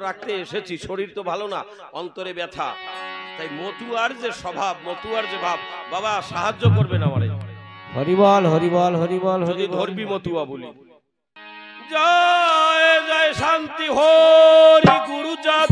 রাখতে এসেছি, শরীর তো ভালো না, অন্তরে ব্যথা, তাই মতুয়ার যে স্বভাব, মতুয়ার যে ভাব, বাবা সাহায্য করবেন আমারে। হরিবল হরিবল হরিবল যদি ধর্মী মতুয়া বলি, জয় জয় শান্তি হরি গুরুচাঁদ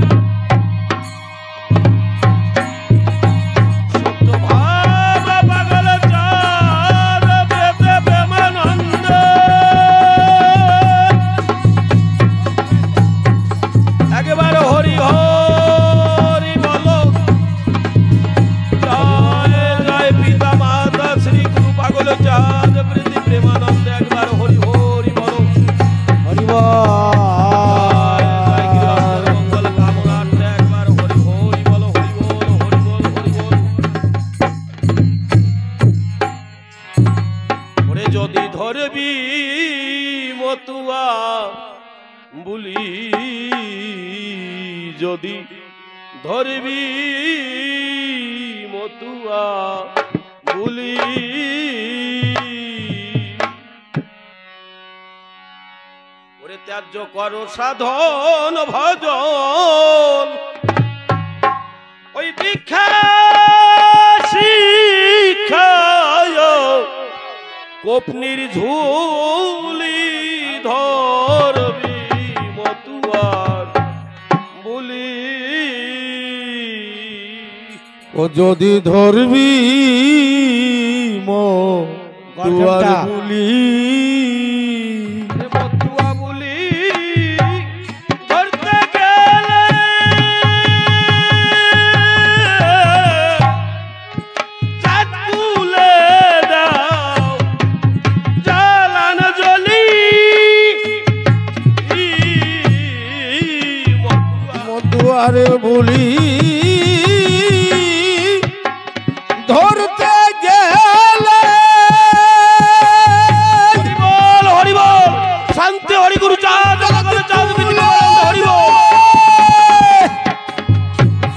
বুলি, যদি ধরবি মতুয়া বুলি, ওরে ত্যায্য করো সাধন ভজন, ওই দীক্ষা শিক্ষায় কোপনির ঝুলি ধরবি মতুয়ার বুলি, ও যদি ধরবি মতুয়ার বুলি, মতুয়া বুলি ধরতে গেলে চাঁদ তুলে দাও জ্বালান জ্বলি, মতুয়ার বুলি ধরতে গেলে, হরিবল হরিবল শান্তি হরি গুরু চাঁদ চাঁদ হরিবল,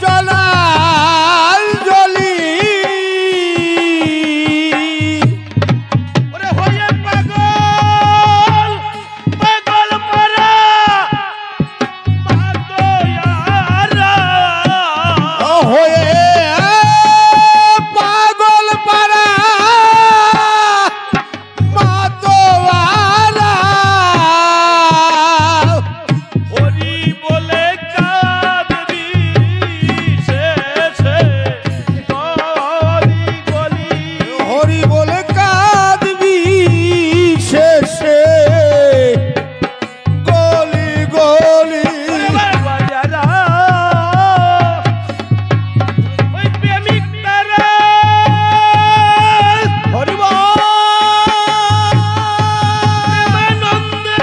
জ্বালাল জ্বলি, ওরে হয়ে পাগল পাগল পারা মাতোয়ারা, হয়ে পাগল পারা মাতোয়ারা, হরি বলে কাঁদবি শেষে গলি গলি, হরি বলে কাঁদবি শেষে গলি গলি, বাজারা ওই প্রেমিক তারা প্রেমানন্দে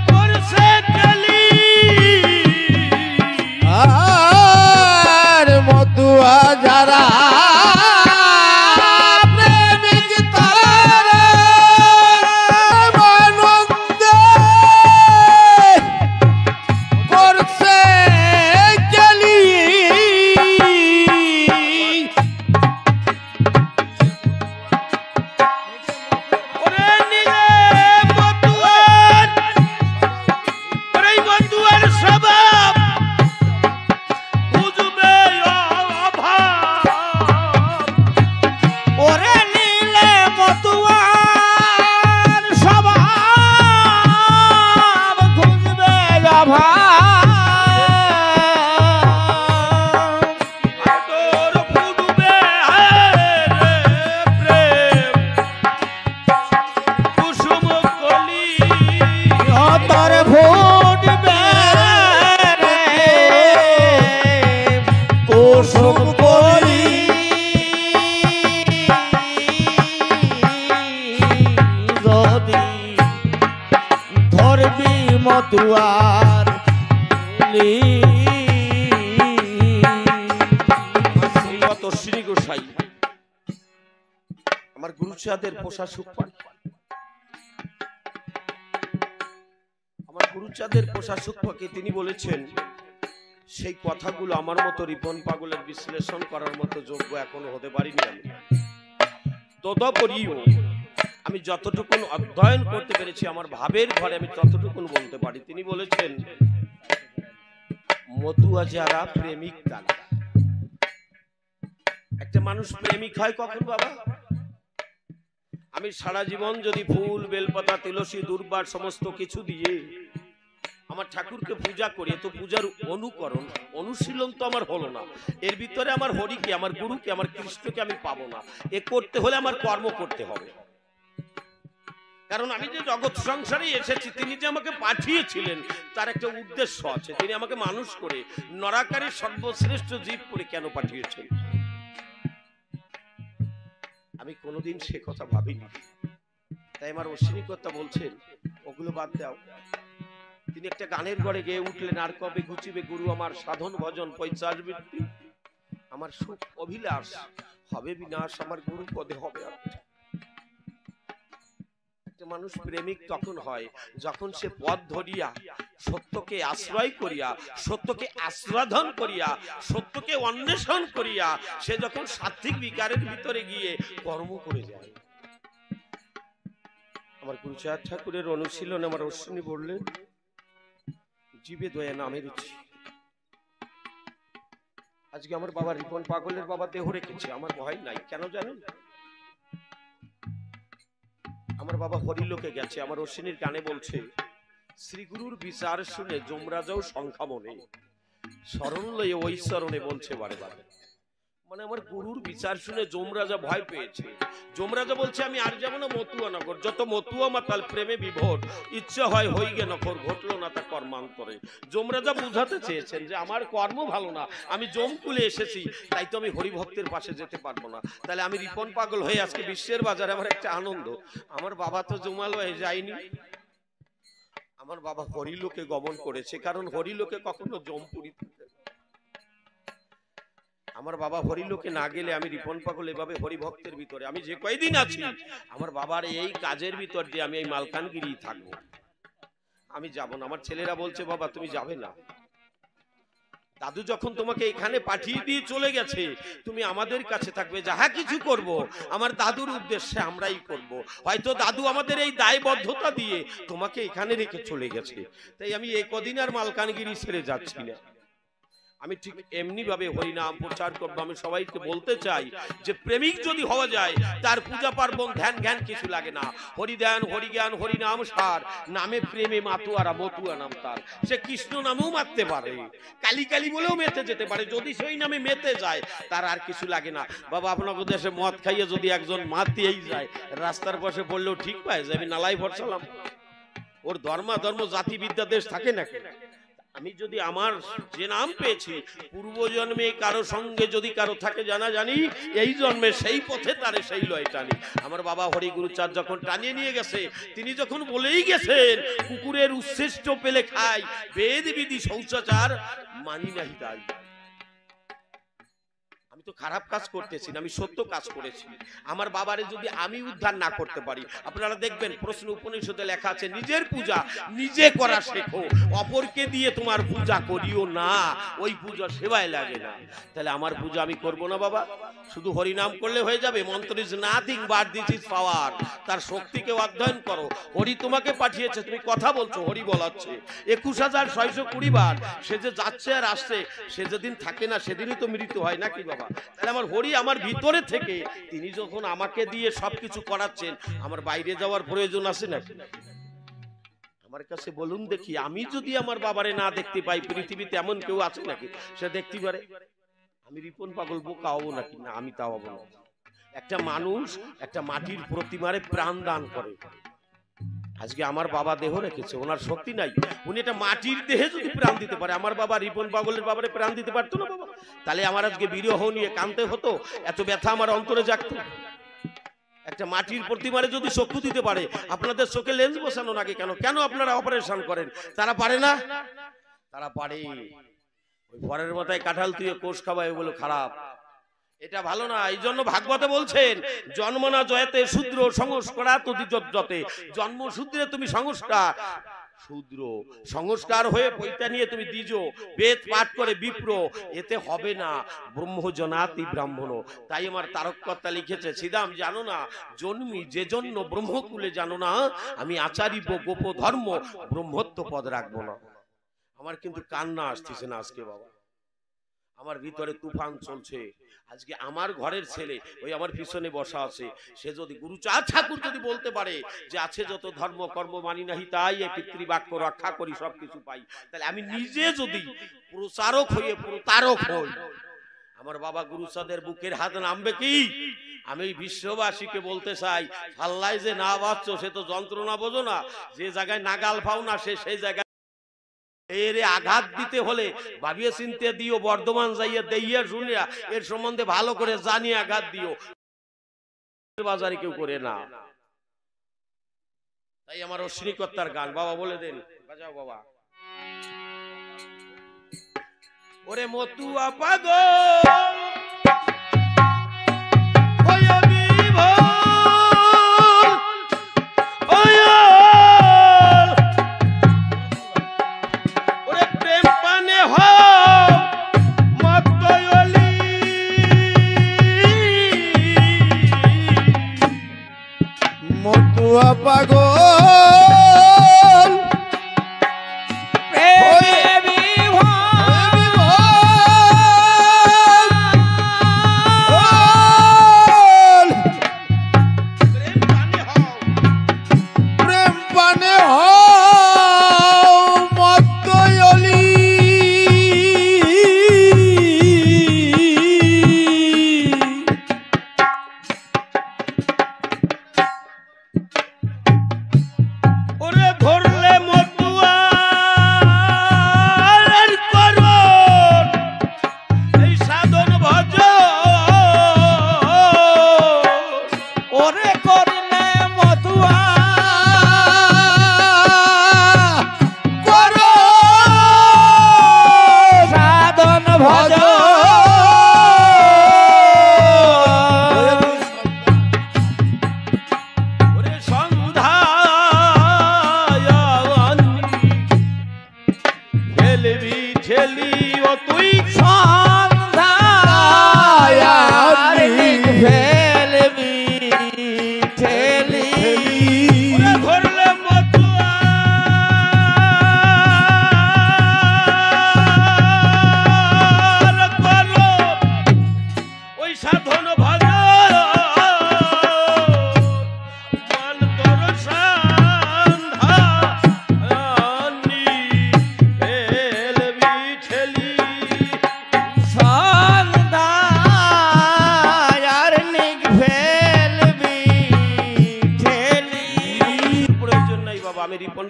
করছে কালি, আর মতুয়া যারা প্রেমিক তারা প্রেমানন্দে করছে গেলি, ওরে নিলে মতুয়ার, ওরে মতুয়ার স্বভাব বুঝবে অভাব, ওরে নীলে মতুয়ার স্বভাব খুঁজবে আদর ফুটবে রে প্রেম কুসুম কলি, অতর ফুটবে রে কুসুম কলি, যদি ধরবি মতুয়ার বুলি, শ্রীমত শ্রী গোসাই আমার গুরুচাঁদের পোষা সুখপান, আমার গুরুচাঁদের পোষা সুখপাকে তিনি বলেছেন, সেই কথাগুলো আমার মতো রিপন পাগলের বিশ্লেষণ করার মতো যোগ্য এখনো হতে পারিনি আমি, তদুপরিও আমি যতটুকুন অধ্যয়ন করতে পেরেছি আমার ভাবের ঘরে আমি ততটুকুন বলতে পারি। তিনি বলেছেন মতুয়া যারা প্রেমিক তারা। একটা মানুষ প্রেমিক হয় কখন বাবা? আমি সারা জীবন যদি ফুল বেলপাতা তুলসী দুর্বার সমস্ত কিছু দিয়ে আমার ঠাকুরকে পূজা করি, তো পূজার অনুকরণ অনুশীলন তো আমার হলো না। এর ভিতরে আমার হরিকে, আমার গুরুকে, আমার কৃষ্ণকে আমি পাবো না। এ করতে হলে আমার কর্ম করতে হবে। কারণ আমি যে জগৎ সংসারে এসেছি, তিনি যে আমাকে পাঠিয়েছিলেন তার একটা উদ্দেশ্য আছে। তিনি আমাকে মানুষ করে নরাকারের সর্বশ্রেষ্ঠ জীব করে কেন পাঠিয়েছেন, আমি কোনোদিন সে কথা ভাবিনি। তাই আমার অশ্বিনী কথা বলছেন ওগুলো বাদ দাও। তিনি একটা গানের ঘরে গিয়ে উঠলেন, আর কবে ঘুচিবে গুরু আমার সাধন ভজন পৈচার বৃত্তি, আমার সুখ অভিলাষ হবে বিনাশ, আমার গুরু পদে হবে। একটা মানুষ প্রেমিক তখন হয় যখন সে পথ ধরিয়া সত্যকে আশ্রয় করিয়া, সত্যকে আস্বাদন করিয়া, সত্যকে অন্বেষণ করিয়া সে যখন সাত্ত্বিক বিকারের ভিতরে গিয়ে কর্ম করে যায়। আমার গুরুচাঁদ ঠাকুরের অনুশীলনে আমার অশ্বিনী বললেন, জীবে দয়া নামে রুচি। আজকে আমার বাবা রিপন পাগলের বাবা দেহ রেখেছে, আমার ভয় নাই। কেন জানেন? আমার বাবা হরিলোকে গেছে। আমার অশ্বিনীর গানে বলছে, শ্রী গুরুর বিচার শুনে যমরাজাও সংখ্যা মনে, শরণ লয়ে ওই শরণে বলছে বারে বারে। মানে আমার গুরুর বিচার শুনে যমরাজা ভয় পেয়েছে। যমরাজা বলছে, আমি আর যাবো না মতুয়া নগর, যত মতুয়া মাতাল প্রেমে বিভোর, ইচ্ছা হয় হইগে নখর, ঘটলো না তা কর্মান্তরে। যমরাজা বুঝাতে চেয়েছেন যে আমার কর্ম ভালো না, আমি জমকুলে এসেছি, তাই তো আমি হরিভক্তের পাশে যেতে পারবো না। তাহলে আমি রিপন পাগল হয়ে আজকে বিশ্বের বাজারে আমার একটা আনন্দ। আমার বাবা তো জমাল হয়ে যায়নি, আমার বাবা হরিলোকে গমন করেছে। কারণ হরিলোকে কখনো জমপুরি থাকে। আমার বাবা হরিলোকে না গেলে আমি রিপন পাগল এভাবে হরিভক্তের ভিতরে আমি যে কয়দিন আছি, আমার বাবার এই কাজের ভিতর দিয়ে আমি এই মালকানগিরি থাকবো, আমি যাব না। আমার ছেলেরা বলছে, বাবা তুমি যাবে না, দাদু যখন তোমাকে এখানে পাঠিয়ে দিয়ে চলে গেছে, তুমি আমাদের কাছে থাকবে, যাহা কিছু করব আমার দাদুর উদ্দেশ্যে আমরাই করব। হয়তো দাদু আমাদের এই দায়বদ্ধতা দিয়ে তোমাকে এখানে রেখে চলে গেছে, তাই আমি এই কদিন আর মালকানগিরি ছেড়ে যাচ্ছি না। আমি ঠিক এমনি ভাবে হরিনাম প্রচার করবো। আমি সবাইকে বলতে চাই যে প্রেমিক যদি হওয়া যায়, তার পূজা পার্বণ ধ্যান জ্ঞান কিছু লাগে না। হরিধ্যান হরিজ্ঞান হরিনাম সার, নামে প্রেমে মাতুয়ারা মতুয়া নাম তার। সে কৃষ্ণ নামেও মারতে পারে, কালী কালী বলেও মেতে যেতে পারে, যদি সেই নামে মেতে যায় তার আর কিছু লাগে না। বাবা আপনাদের দেশে মদ খাইয়ে যদি একজন মাতিয়েই যায়, রাস্তার পাশে বললেও ঠিক পায় যে আমি নালাই ভরসালাম। ওর ধর্ম জাতি বিদ্যা দেশ থাকে নাকি? আমি যদি আমার যে নাম পেয়েছি পূর্ব জন্মে কারো সঙ্গে যদি কারো থাকে জানা জানি, এই জন্মে সেই পথে তারে সেই লয় টানি। আমার বাবা হরি গুরুচাঁদ যখন টানিয়ে নিয়ে গেছে, তিনি যখন বলেই গেছেন কুকুরের উচ্ছিষ্ট পেলে খাই, বেদ বিধি শৌচাচার মানি নাহি তাই। আমি তো খারাপ কাজ করতেছি না, আমি সত্য কাজ করেছি। আমার বাবারে যদি আমি উদ্ধার না করতে পারি, আপনারা দেখবেন প্রশ্ন উপনিষদে লেখা আছে, নিজের পূজা নিজে করা শেখো, অপরকে দিয়ে তোমার পূজা করিও না, ওই পূজা সেবায় লাগে না। তাহলে আমার পূজা আমি করব না বাবা, শুধু হরিনাম করলে হয়ে যাবে? মন্ত্র is nothing but this is power. তার শক্তিকে অধ্যয়ন করো। হরি তোমাকে পাঠিয়েছে, তুমি কথা বলছো, হরি বলাচ্ছে 21,620 বার। সে যে যাচ্ছে আর আসছে, সে যেদিন থাকে না সেদিনই তো মৃত্যু হয় নাকি বাবা? তাহলে আমার হরি আমার ভিতরে থেকে তিনি যখন আমাকে দিয়ে সবকিছু করাচ্ছেন, আমার বাইরে যাওয়ার প্রয়োজন আছে নাকি? আমার কাছে বলুন দেখি, আমি যদি আমার বাবারে না দেখতে পাই, পৃথিবীতে এমন কেউ আছে নাকি সে দেখতে পারে? আমি রিপন পাগল বোকা হবো নাকি? না, আমি তা হবো না। একটা মানুষ একটা মাটির প্রতিমারে প্রাণ দান করে। আজকে আমার বাবা দেহ রেখেছে, ওনার শক্তি নাই, উনি একটা মাটির দেহে যদি প্রাণ দিতে পারে, আমার বাবা রিপন পাগলের বাবারে প্রাণ দিতে পারতো না বাবা? তাহলে আমার আজকে বিরহ নিয়ে কাঁদতে হতো, এত ব্যথা আমার অন্তরে জাগতো? একটা মাটির প্রতিমারে যদি চক্ষু দিতে পারে, আপনাদের চোখে লেন্স বসানো নাকি কেন? কেন আপনারা অপারেশন করেন? তারা পারে না? তারা পারে। ওই পরের মাথায় কাঁঠাল তুই কোষ খাওয়ায়, বলো খারাপ, এটা ভালো না। এই জন্য ভাগবতে বলছেন, জন্ম না জয়তে শূদ্র সংস্কারা তদিজতে। জন্মসূত্রে তুমি সংস্কার শূদ্র, সংস্কার হয়ে পৈতা নিয়ে তুমি দ্বিজ, বেদ পাঠ করে বিপ্র, এতে হবে না। ব্রহ্মজনাতি ব্রাহ্মণ। তাই আমার তারককর্তা লিখেছে, শ্রীদাম জানো না জন্মি যে জন্য ব্রহ্মকুলে, জানো না আমি আচারিব গোপ ধর্ম, ব্রহ্মত্ব পদ রাখবো না। আমার কিন্তু কান্না আসতেছে না আজকে বাবা, আমার ভিতরে তুফান চলছে। আজকে আমার ঘরের ছেলে ওই আমার পিছনে বসা আছে, সে যদি গুরুচাঁদ ঠাকুর যদি বলতে পারে যে আছে যত ধর্ম কর্ম মানি নাহি তাই এই পিতৃবাক্য রক্ষা করি সবকিছু পাই, তাহলে আমি নিজে যদি প্রচারক হয়ে প্রতারক হই, আমার বাবা গুরুচাঁদের বুকের হাত নামবে কি? আমি বিশ্ববাসীকে বলতে চাই, পাল্লায় যে না বাঁচছো সে তো যন্ত্রণা বোঝো না, যে জায়গায় নাগাল পাও না সে সেই জায়গায় এর আঘাত দিতে হলে ভাবিয়ে চিনতে দিও, বর্ধমান যাইয়া দেইয়া শুনিয়া এর সম্বন্ধে ভালো করে জানিয়ে আঘাত দিও, বাজারে কেউ করে না। তাই আমার অশ্বিনীকর্তার গান বাবা বলে দেন, বাজাও বাবা। ওরে মতুয়া পাগল মতুয়া পাগল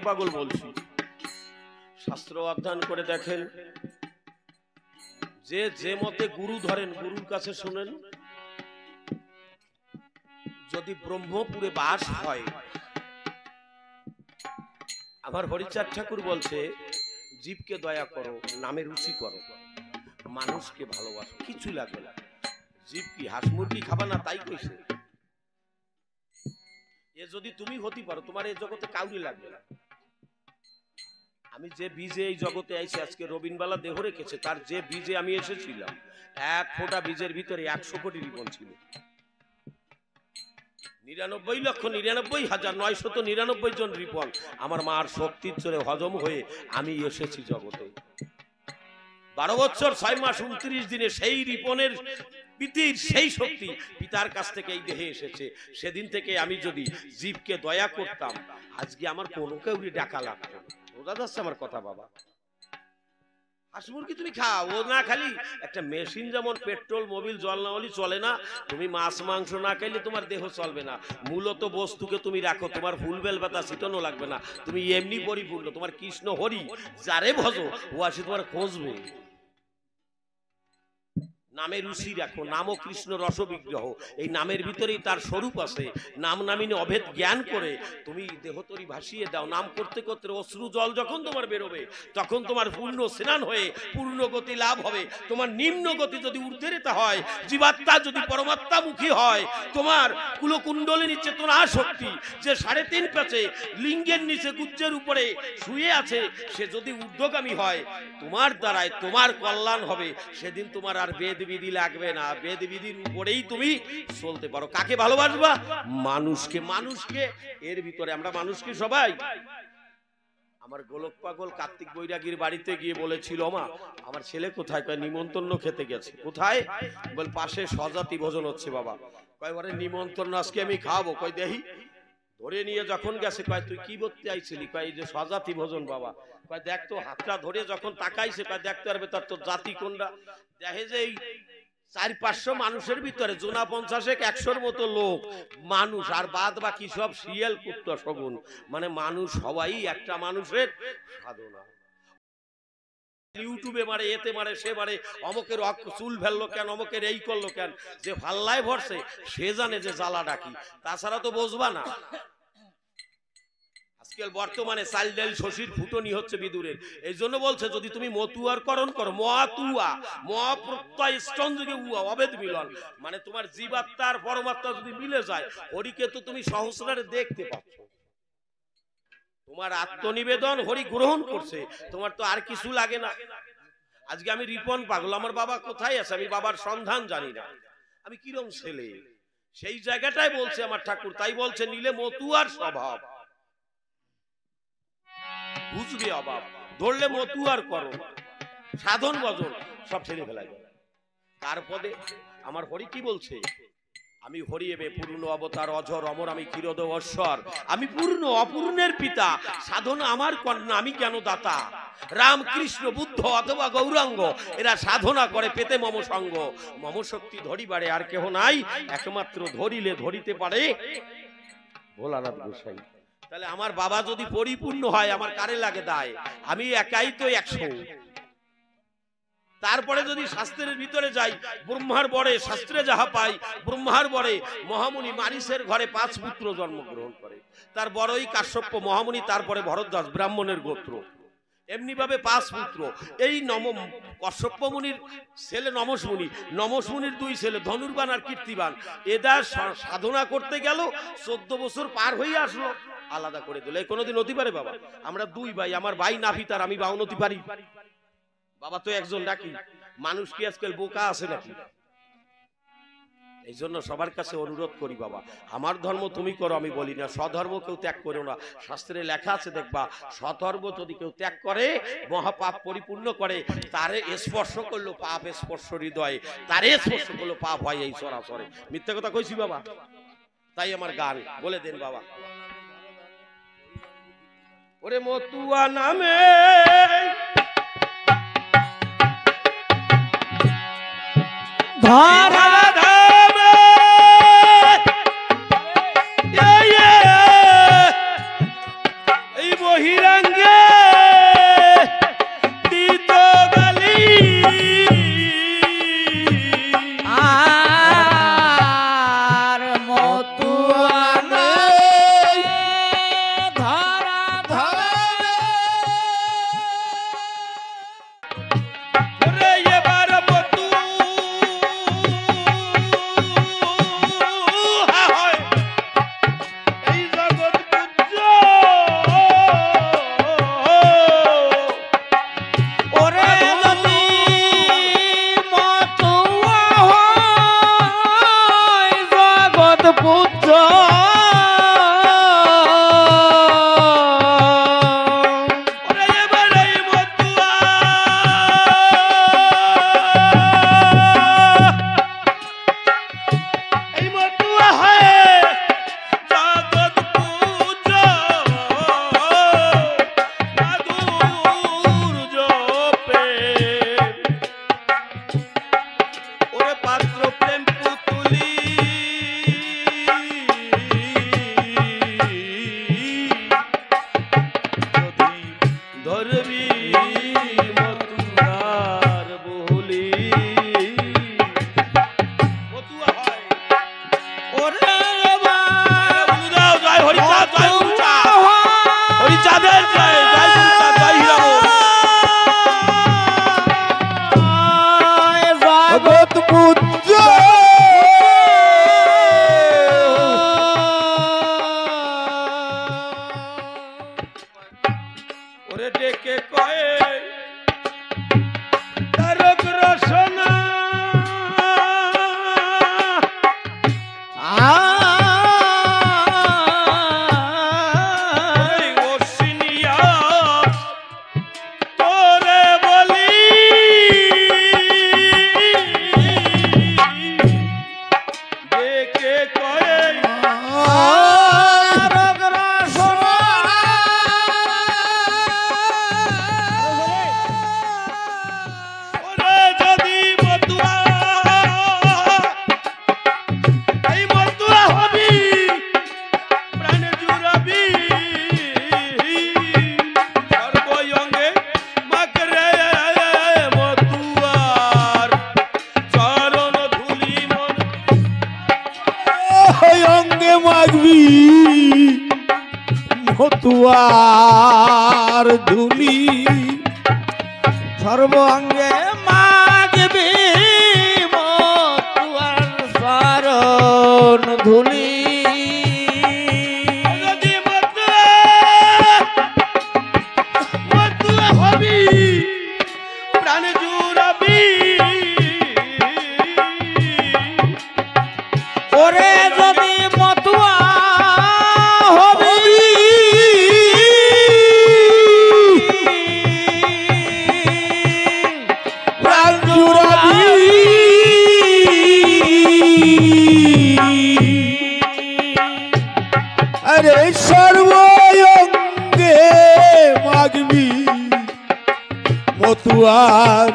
পাগল বলছি। শাস্ত্র অধ্যয়ন করে দেখেন, যে যে মতে গুরু ধরেন গুরুর কাছে শুনেন, যদি ব্রহ্মপুরে বাস হয়, আমার হরিচাঁদ ঠাকুর বলছে জীবকে দয়া করো, নামে রুচি করো, মানুষকে ভালোবাসো, কিছু লাগবে না। জীব কি হাঁস মুরগি খাবা না তাই কইছে? এ যদি তুমি হতে পারো, তোমার এই জগতে কাউরি লাগবে না। আমি যে বীজে এই জগতে আইছি, আজকে রবিনবালা দেহ রেখেছে, তার যে বীজে আমি এসেছিলাম, এক ফোঁটা বীজের ভিতরে 100 কোটি রিপন ছিল। 99,99,999 জন রিপন আমার মার শক্তির জোরে হজম হয়ে আমি এসেছি জগতে। 12 বছর 6 মাস 29 দিনে সেই রিপনের পিতির সেই শক্তি পিতার কাছ থেকে এই দেহে এসেছে। সেদিন থেকে আমি যদি জীবকে দয়া করতাম, আজকে আমার কোনো কেউরি ডাকা লাগতো না। বোঝা যাচ্ছে আমার কথা বাবা? হাঁস মুরগি তুমি খাও, ও না খালি একটা মেশিন যেমন পেট্রোল মোবিল জল না হলে চলে না, তুমি মাছ মাংস না খাইলে তোমার দেহ চলবে না। মূলত বস্তুকে তুমি রাখো, তোমার ফুল বেল পাতা ছিটানো লাগবে না, তুমি এমনি পরিপূর্ণ। তোমার কৃষ্ণ হরি যারে ভজো ও আসে তোমার খুঁজবে। নামে রুচি রাখো, নামও কৃষ্ণ রস বিগ্রহ, এই নামের ভিতরেই তার স্বরূপ আছে। নাম নামিনে অভেদ জ্ঞান করে তুমি দেহতরি ভাসিয়ে দাও। নাম করতে করতে অশ্রু জল যখন তোমার বেরোবে, তখন তোমার পূর্ণ স্নান হয়ে পূর্ণ গতি লাভ হবে। তোমার নিম্ন গতি যদি ঊর্ধ্বরেতা হয়, জীবাত্মা যদি পরমাত্মামুখী হয়, তোমার কুলকুণ্ডলিনী চেতনা শক্তি যে 3.5 প্যাচে লিঙ্গের নিচে গুজ্জের উপরে শুয়ে আছে, সে যদি ঊর্ধ্বগামী হয়, তোমার দ্বারায় তোমার কল্যাণ হবে। সেদিন তোমার আর বেদ বিধি লাগবে না, বেদ বিধির উপরেই তুমি চলতে পারো। কাকে ভালোবাসবা? মানুষকে। মানুষকে এর ভিতরে আমরা মানুষকে সবাই আমার গোলক পাগল কার্তিক বৈরাগীর বাড়িতে গিয়ে বলেছিল, মা আমার ছেলে কোথায়? কয় নিমন্ত্রণ খেতে গেছে। কোথায়? বল পাশে স্বজাতি ভোজন হচ্ছে বাবা। কয় ওরে নিমন্ত্রণ আজকে আমি খাবো। কয় দেহি। ধরে নিয়ে যখন গেছে, কয় তুই কি বলতে আইছিলি? কয় এই যে স্বজাতি ভোজন বাবা। কয় দেখ তো, হাতটা ধরে যখন তাকাইছে, কয় দেখতে পারবে তার তোর জাতি কোনটা। দেখে যে এই 400-500 মানুষের ভিতরে জোনা 50-100-র মতো লোক মানুষ, আর বাদ বাকি সব শিয়াল কুত্তা শগুন। মানে মানুষ সবাই একটা মানুষের সাধনা। ইউটিউবে মারে, এতে মারে, সে মারে, অমকের চুল ফেললো কেন, অমকের এই করলো কেন। যে ফাল্লায় ভরছে সে জানে যে জ্বালা ডাকি, তাছাড়া তো বুঝবা না। আজকাল বর্তমানে চাল ডাল শশীর ফুটনি হচ্ছে বিদুরের। এই জন্য বলছে যদি তুমি মতুয়ার করণ করো, মহাতুয়া মহাপ্রত্যয় স্তঞ্জকে উয়া অবেদ মিলন, মানে তোমার জীবাত্মার পরমাত্মা যদি মিলে যায়, হরিকে তো তুমি সহস্রারে দেখতে পাচ্ছ। তোমার আত্মনিবেদন হরি গ্রহণ করছে, তোমার তো আর কিছু লাগে না। আজকে আমি রিপন পাগল, আমার বাবা কোথায় আছে আমি বাবার সন্ধান জানি না, আমি কিরম ছেলে সেই জায়গাটাই বলছে আমার ঠাকুর। তাই বলছে নিলে মতুয়ার স্বভাব, বুঝবে অভাব, ধরলে মতুয়ার করো, সাধন ভজন সব ছেড়ে ফেলা যায়। তারপরে আমার হরি কি বলছে, আমি হরি এবে পূর্ণ অবতার অজর অমর, আমি ক্ষীরদ অশ্বর, আমি পূর্ণ অপূর্ণের পিতা, সাধন আমার কন্যা, আমি কেন দাতা। রাম কৃষ্ণ বুদ্ধ অথবা গৌরাঙ্গ এরা সাধনা করে পেতে মম সঙ্গ, মম শক্তি ধরিবারে আর কেহ নাই, একমাত্র ধরিলে ধরিতে পারে ভোলানাথ গোসাই। তাহলে আমার বাবা যদি পরিপূর্ণ হয় আমার কারে লাগে দায়, আমি একাই তো 100। তারপরে যদি শাস্ত্রের ভিতরে যাই, ব্রহ্মার বরে শাস্ত্রে যাহা পাই, ব্রহ্মার বরে মহামুনি মারিসের ঘরে 5 পুত্র জন্মগ্রহণ করে, তার বড়ই কাশ্যপ মহামুনি, তারপরে ভরদ্বাজ ব্রাহ্মণের গোত্র, এমনি ভাবে 5 পুত্র। এই কশ্যপ মুনির ছেলে নমস মুনি, নমস মুনির 2 ছেলে ধনুর্বান আর কীর্তিবান, এরা সাধনা করতে গেল 14 বছর পার হয়ে আসলো, আলাদা করে দিল। কোনোদিন হতে পারে বাবা? আমরা 2 ভাই, আমার ভাই নাফিত আর আমি বাউনতি পারি, বাবা তো একজন ডাকি। মানুষ কি আজকাল বোকা আছে নাকি? এই জন্য সবার কাছে অনুরোধ করি, বাবা আমার ধর্ম তুমি করো আমি বলি না, স্বধর্ম কেউ ত্যাগ করো না। শাস্ত্রে লেখা আছে দেখবা, স্বধর্ম যদি কেউ ত্যাগ করে মহাপাপ পরিপূর্ণ করে, তারে স্পর্শ করলো পাপ স্পর্শ হৃদয়, তারে স্পর্শ করলো পাপ হয় এই সরাসরি। মিথ্যা কথা কইছি বাবা? তাই আমার গান বলে দেন বাবা। ওরে মতুয়া নামে ধরা এই বহিরাঙ্গে দিত গালি, আর মতুয়া ধরা ধরা ওরে এবার মতু হয় এই জগৎ পূজ্য, ওরে যদি মতুয়া হয় জগৎ পূজ্য, ওরে এবার এই মতুয়া এই মতুয়া হয় জগৎ পূজ্য, মাধুর জপে ওরে পাত্র প্রেম পুতুলি, যদি ধরবি মতুয়ার বলি, মতুয়া হয় ওরে গুরুদেব জয় হরিচাঁদ, জয় গুরুচাঁদ, হরিচাঁদের জয়, জয় গুরুচাঁদ, জয় হীরামন। মতুয়ার ধুলি সর্বাঙ্গে মাগবি মতুয়ার শরণ ধুলি যদি মতুয়া হবি প্রাণ জুড়াবি ওরে যদি মতুয়া হবি প্রাণ জুড়াবি আরে সর্বঙ্গে মাগবি মতুয়ার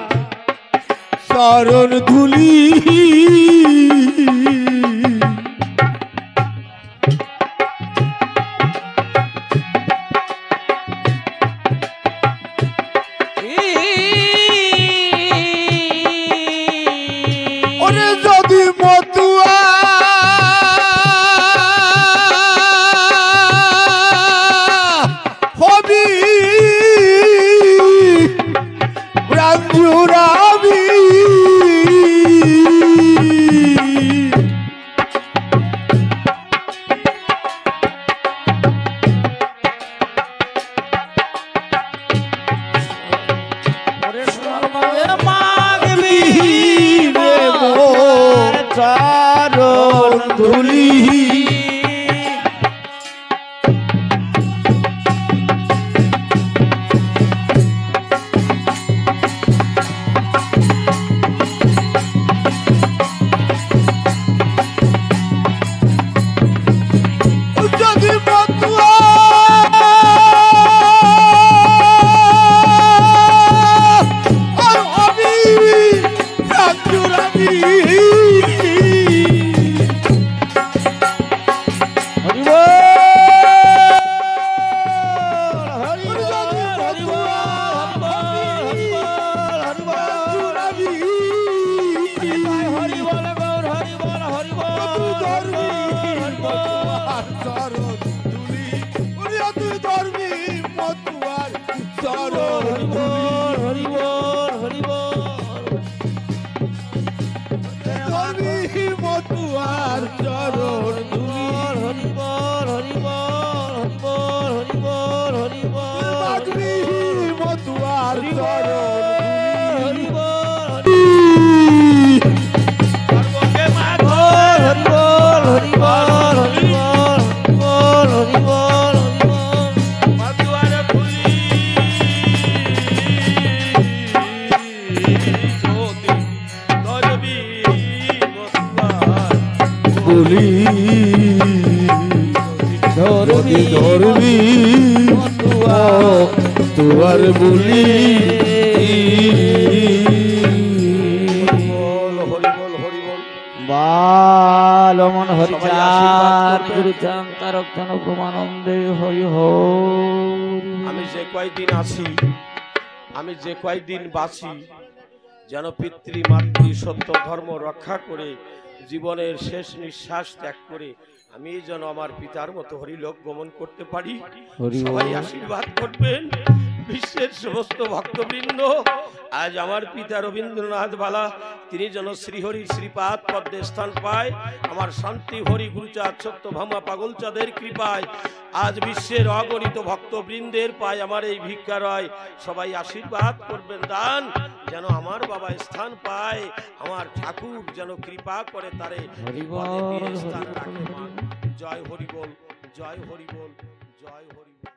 চরণ ধুলি ওরে যদি মতুয়া হবি প্রাণ জুড়াবি ওরে সর্বাঙ্গে মাগবি রে মোর চরণ ধুলি যদি মতুয়া আর হবি প্রাণ জুড়াবি মতুয়ার চরণ মাগবি মতুয়ার চরণ সর্বঙ্গে মতুয়ার ধুলি যদি ধরবি মতুয়ার বলি ধরবি ধরবি তোমার বলি বল হরি বল হরি বল। বালমন হরিচার সবাই আশীর্বাদ করবেন। গুরু চাঙ্কারক জন প্রমানন্দে হরি হরি আমি যে কয়দিন আছি, আমি যে কয়দিন বাঁচি, যেন পিতৃ মাতৃ সত্য ধর্ম রক্ষা করে জীবনের শেষ নিঃশ্বাস ত্যাগ করে আমি যেন আমার পিতার মতো হরিলোক গমন করতে পারি। হরি সবাই বল। আশীর্বাদ করবেন। বিশ্বের সমস্ত ভক্তবৃন্দ, আজ আমার পিতা রবীন্দ্রনাথ বালা তিনি যেন শ্রীহরির শ্রীপাদ পদ্মে স্থান পায়, আমার শান্তি হরি গুরুচাঁদ সত্যভামা পাগলচাঁদের কৃপায় আজ বিশ্বের অগণিত ভক্তবৃন্দের পায় আমার এই ভিক্ষা রয়। সবাই আশীর্বাদ করবেন, দান যেন আমার বাবা স্থান পায়, আমার ঠাকুর যেন কৃপা করে তারে হরি পদে দিয়ে বল, স্থান হরি বল, রাখে। হরি বল। জয় হরি বল, জয় হরি বল, জয় হরি বল।